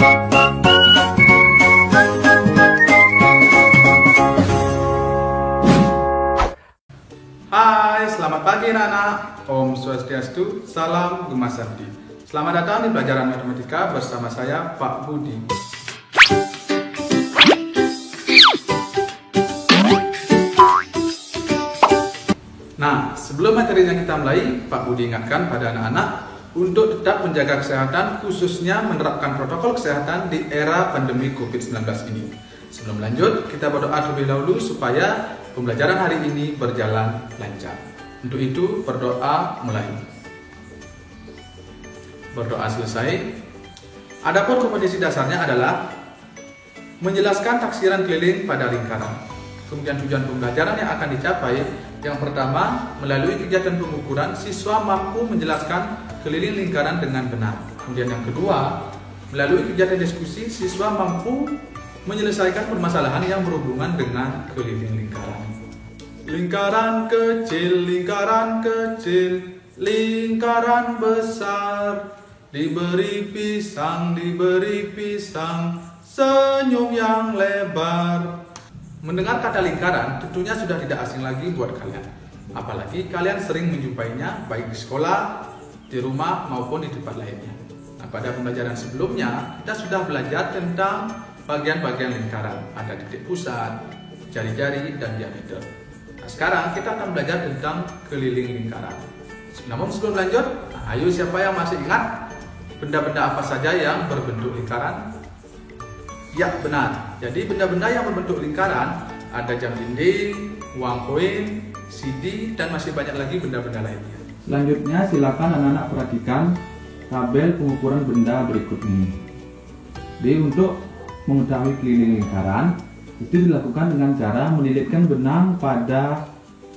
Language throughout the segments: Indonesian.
Hai, selamat pagi anak-anak. Om Swastiastu, salam Gema Sabdi. Selamat datang di pelajaran matematika bersama saya Pak Budi. Nah, sebelum materi yang kita mulai, Pak Budi ingatkan pada anak-anak untuk tetap menjaga kesehatan, khususnya menerapkan protokol kesehatan di era pandemi COVID-19 ini. Sebelum lanjut, kita berdoa terlebih dahulu supaya pembelajaran hari ini berjalan lancar. Untuk itu, berdoa mulai. Berdoa selesai. Adapun kompetisi dasarnya adalah menjelaskan taksiran keliling pada lingkaran. Kemudian tujuan pembelajaran yang akan dicapai, yang pertama, melalui kegiatan pengukuran, siswa mampu menjelaskan keliling lingkaran dengan benar. Kemudian yang kedua, melalui kegiatan diskusi, siswa mampu menyelesaikan permasalahan yang berhubungan dengan keliling lingkaran. Lingkaran kecil, lingkaran besar, diberi pisang, senyum yang lebar. Mendengar kata lingkaran tentunya sudah tidak asing lagi buat kalian. Apalagi kalian sering menjumpainya baik di sekolah, di rumah maupun di tempat lainnya. Nah, pada pembelajaran sebelumnya kita sudah belajar tentang bagian-bagian lingkaran. Ada titik pusat, jari-jari, dan diameter. Nah, sekarang kita akan belajar tentang keliling lingkaran. Namun sebelum lanjut, ayo siapa yang masih ingat benda-benda apa saja yang berbentuk lingkaran? Ya, benar. Jadi benda-benda yang berbentuk lingkaran ada jam dinding, uang koin, CD, dan masih banyak lagi benda-benda lainnya. Selanjutnya silakan anak-anak perhatikan tabel pengukuran benda berikut ini. Jadi untuk mengetahui keliling lingkaran itu dilakukan dengan cara melilitkan benang pada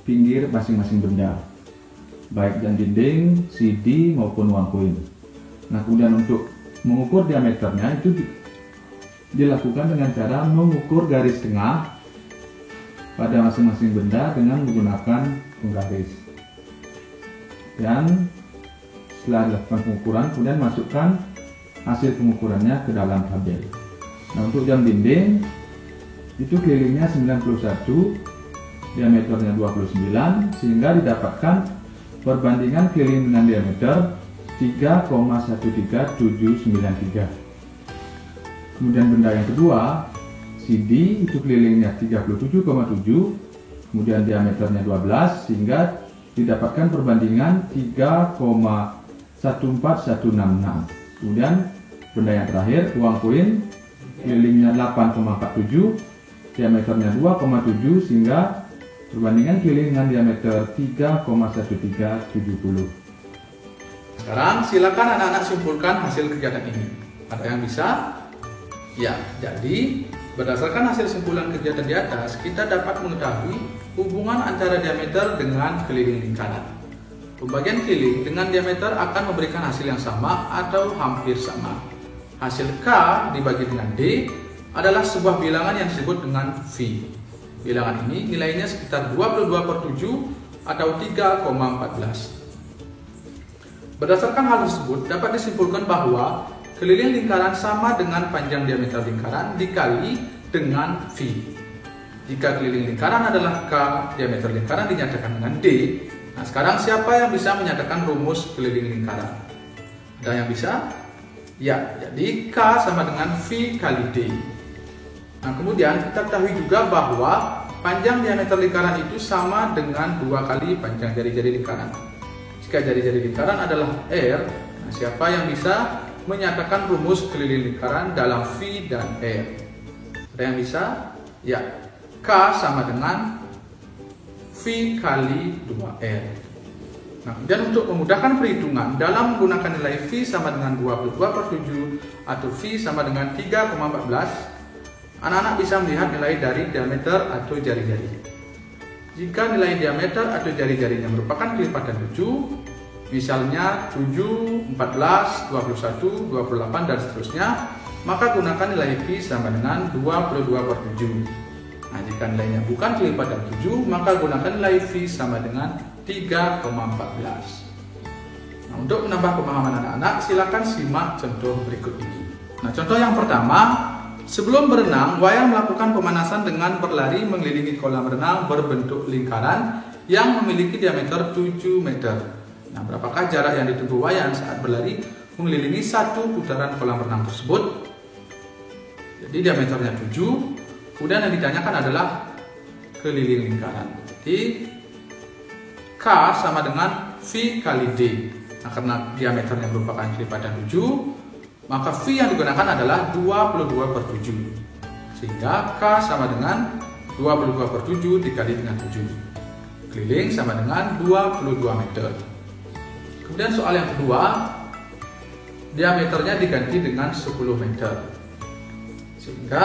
pinggir masing-masing benda, baik jam dinding, CD maupun uang koin. Nah, kemudian untuk mengukur diameternya itu dilakukan dengan cara mengukur garis tengah pada masing-masing benda dengan menggunakan penggaris. Dan setelah dilakukan pengukuran, kemudian masukkan hasil pengukurannya ke dalam tabel. Nah, untuk jam dinding itu kelilingnya 91, diameternya 29, sehingga didapatkan perbandingan keliling dengan diameter 3,13793. Kemudian benda yang kedua, CD, itu kelilingnya 37,7, kemudian diameternya 12, sehingga didapatkan perbandingan 3,14166. Kemudian benda yang terakhir, uang koin, kelilingnya 8,47, diameternya 2,7, sehingga perbandingan keliling dengan diameter 3,1370. Sekarang silakan anak-anak simpulkan hasil kegiatan ini. Ada yang bisa? Ya, jadi berdasarkan hasil simpulan kegiatan di atas, kita dapat mengetahui hubungan antara diameter dengan keliling lingkaran. Pembagian keliling dengan diameter akan memberikan hasil yang sama atau hampir sama. Hasil K dibagi dengan D adalah sebuah bilangan yang disebut dengan V. Bilangan ini nilainya sekitar 22/7 atau 3,14. Berdasarkan hal tersebut, dapat disimpulkan bahwa keliling lingkaran sama dengan panjang diameter lingkaran dikali dengan V. Jika keliling lingkaran adalah K, diameter lingkaran dinyatakan dengan D. Nah, sekarang siapa yang bisa menyatakan rumus keliling lingkaran? Ada yang bisa? Ya, jadi K sama dengan V kali D. Nah, kemudian kita ketahui juga bahwa panjang diameter lingkaran itu sama dengan 2 kali panjang jari-jari lingkaran. Jika jari-jari lingkaran adalah R, nah siapa yang bisa menyatakan rumus keliling lingkaran dalam V dan R? Ada yang bisa? Ya, K sama dengan V kali 2R. Nah, kemudian untuk memudahkan perhitungan, dalam menggunakan nilai V sama dengan 22/7 atau V sama dengan 3,14, anak-anak bisa melihat nilai dari diameter atau jari-jari. Jika nilai diameter atau jari-jarinya merupakan kelipatan 7, misalnya 7, 14, 21, 28, dan seterusnya, maka gunakan nilai V sama dengan 22/7. Nah, jika nilainya bukan kelipatan 7, maka gunakan nilai V sama dengan 3,14. Nah, untuk menambah pemahaman anak-anak, silakan simak contoh berikut ini. Nah, contoh yang pertama, sebelum berenang, Wayan melakukan pemanasan dengan berlari mengelilingi kolam renang berbentuk lingkaran yang memiliki diameter 7 meter. Nah, berapakah jarak yang ditempuh Wayan saat berlari mengelilingi satu putaran kolam renang tersebut? Jadi diameternya 7, kemudian yang ditanyakan adalah keliling lingkaran. Jadi K sama dengan V kali D. Nah, karena diameternya merupakan kelipatan 7, maka V yang digunakan adalah 22/7. Sehingga K sama dengan 22/7 dikali dengan 7. Keliling sama dengan 22 meter. Kemudian soal yang kedua, diameternya diganti dengan 10 meter. Sehingga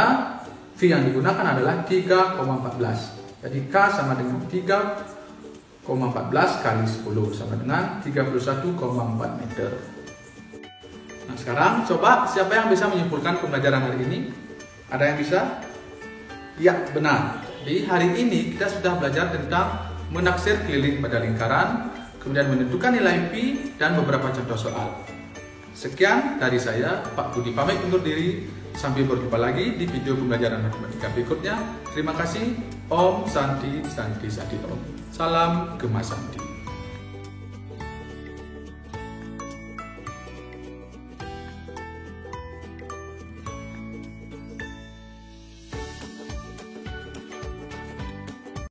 V yang digunakan adalah 3,14. Jadi K sama dengan 3,14 kali 10 sama dengan 31,4 meter. Nah, sekarang coba siapa yang bisa menyimpulkan pembelajaran hari ini? Ada yang bisa? Ya, benar. Jadi hari ini kita sudah belajar tentang menaksir keliling pada lingkaran, kemudian menentukan nilai Pi dan beberapa contoh soal. Sekian dari saya, Pak Budi, pamit undur diri. Sampai berjumpa lagi di video pembelajaran matematika berikutnya. Terima kasih. Om Santi Santi Santi Om. Salam Gema Santi.